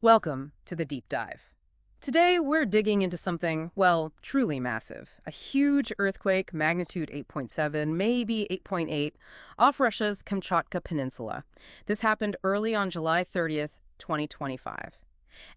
Welcome to the deep dive. Today, we're digging into something, well, truly massive. A huge earthquake, magnitude 8.7, maybe 8.8, off Russia's Kamchatka Peninsula. This happened early on July 30th, 2025.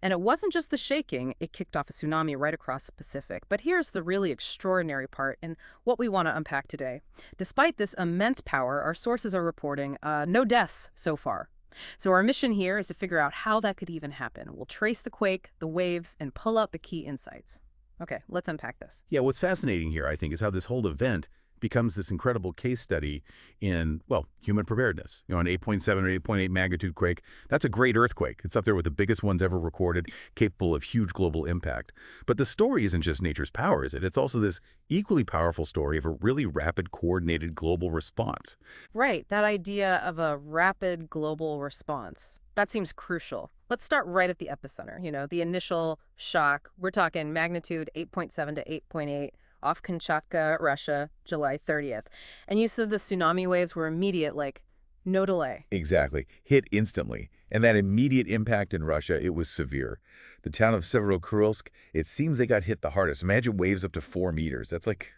And it wasn't just the shaking, it kicked off a tsunami right across the Pacific. But here's the really extraordinary part and what we want to unpack today. Despite this immense power, our sources are reporting no deaths so far. So our mission here is to figure out how that could even happen. We'll trace the quake, the waves, and pull out the key insights. Okay, let's unpack this. Yeah, what's fascinating here, I think, is how this whole event becomes this incredible case study in, well, human preparedness. An 8.7 or 8.8 magnitude quake, that's a great earthquake. It's up there with the biggest ones ever recorded, capable of huge global impact. But the story isn't just nature's power, is it? It's also this equally powerful story of a really rapid, coordinated global response. Right, that idea of a rapid global response. That seems crucial. Let's start right at the epicenter, the initial shock. We're talking magnitude 8.7 to 8.8 off Kamchatka, Russia, July 30th. And you said the tsunami waves were immediate, like no delay. Exactly. Hit instantly. And that immediate impact in Russia, it was severe. The town of Severodvinsk, it seems they got hit the hardest. Imagine waves up to 4 meters. That's like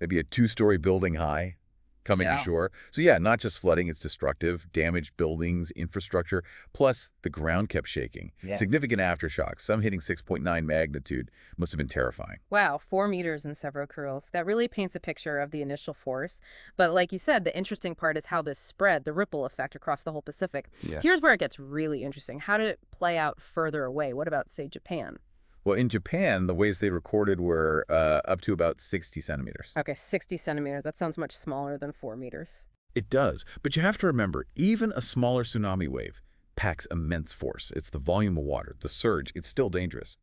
maybe a 2-story building high coming to shore. So yeah, not just flooding, it's destructive, damaged buildings, infrastructure, plus the ground kept shaking. Yeah. Significant aftershocks, some hitting 6.9 magnitude, must have been terrifying. Wow, 4 meters in Severodvinsk. That really paints a picture of the initial force. But like you said, the interesting part is how this spread, the ripple effect across the whole Pacific. Yeah. Here's where it gets really interesting. How did it play out further away? What about, say, Japan? Well, in Japan, the waves they recorded were up to about 60 centimeters. Okay, 60 centimeters. That sounds much smaller than 4 meters. It does, but you have to remember, even a smaller tsunami wave packs immense force. It's the volume of water, the surge, it's still dangerous.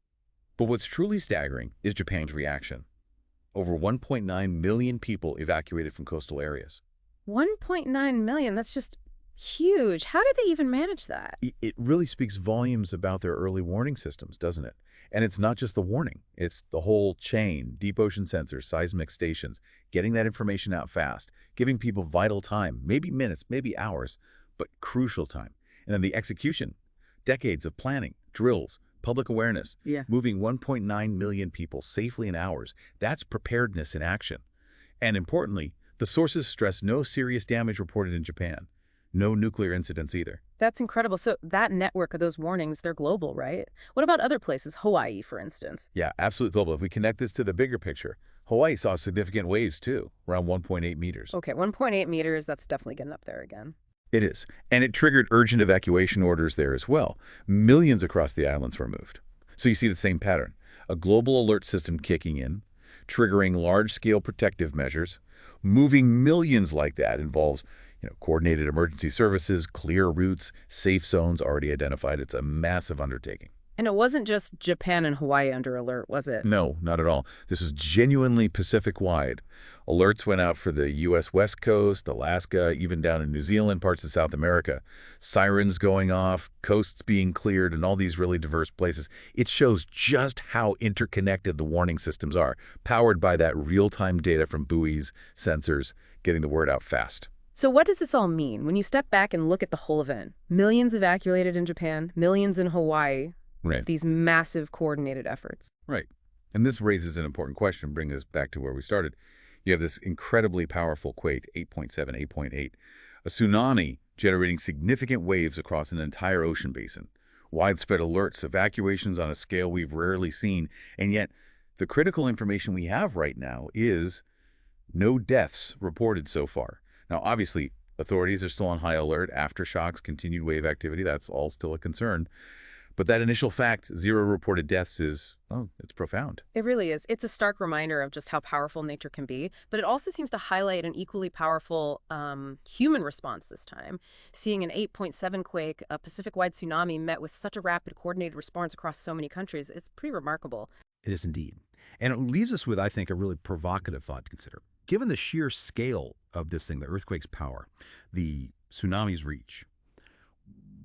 But what's truly staggering is Japan's reaction. Over 1.9 million people evacuated from coastal areas. 1.9 million. That's just huge. How did they even manage that? It really speaks volumes about their early warning systems, doesn't it? And it's not just the warning, it's the whole chain, deep ocean sensors, seismic stations, getting that information out fast, giving people vital time, maybe minutes, maybe hours, but crucial time. And then the execution, decades of planning, drills, public awareness, moving 1.9 million people safely in hours. That's preparedness in action. And importantly, the sources stress no serious damage reported in Japan. No nuclear incidents either. That's incredible. So that network of those warnings, they're global, right? What about other places? Hawaii, for instance. Yeah, absolutely global. If we connect this to the bigger picture, Hawaii saw significant waves too, around 1.8 meters. Okay, 1.8 meters, that's definitely getting up there again. It is. And it triggered urgent evacuation orders there as well. Millions across the islands were moved. So you see the same pattern. A global alert system kicking in, triggering large-scale protective measures. Moving millions like that involves coordinated emergency services, clear routes, safe zones already identified. It's a massive undertaking. And it wasn't just Japan and Hawaii under alert, was it? No, not at all. This was genuinely Pacific-wide. Alerts went out for the U.S. West Coast, Alaska, even down in New Zealand, parts of South America. Sirens going off, coasts being cleared, and all these really diverse places. It shows just how interconnected the warning systems are, powered by that real-time data from buoys, sensors, getting the word out fast. So what does this all mean when you step back and look at the whole event? Millions evacuated in Japan, millions in Hawaii. Right. These massive coordinated efforts. Right. And this raises an important question, bringing us back to where we started. You have this incredibly powerful quake, 8.7, 8.8, a tsunami generating significant waves across an entire ocean basin, widespread alerts, evacuations on a scale we've rarely seen, and yet the critical information we have right now is no deaths reported so far. Now, obviously, authorities are still on high alert, aftershocks, continued wave activity, that's all still a concern. But that initial fact, 0 reported deaths, is, oh, it's profound. It really is. It's a stark reminder of just how powerful nature can be, but it also seems to highlight an equally powerful human response this time. Seeing an 8.7 quake, a Pacific-wide tsunami met with such a rapid, coordinated response across so many countries, it's pretty remarkable. It is indeed. And it leaves us with, I think, a really provocative thought to consider. Given the sheer scale of this thing, the earthquake's power, the tsunami's reach,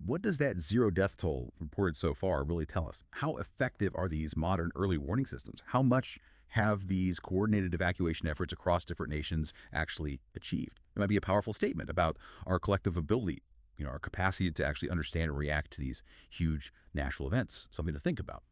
what does that 0 death toll reported so far really tell us? How effective are these modern early warning systems? How much have these coordinated evacuation efforts across different nations actually achieved? It might be a powerful statement about our collective ability our capacity to actually understand and react to these huge natural events. Something to think about.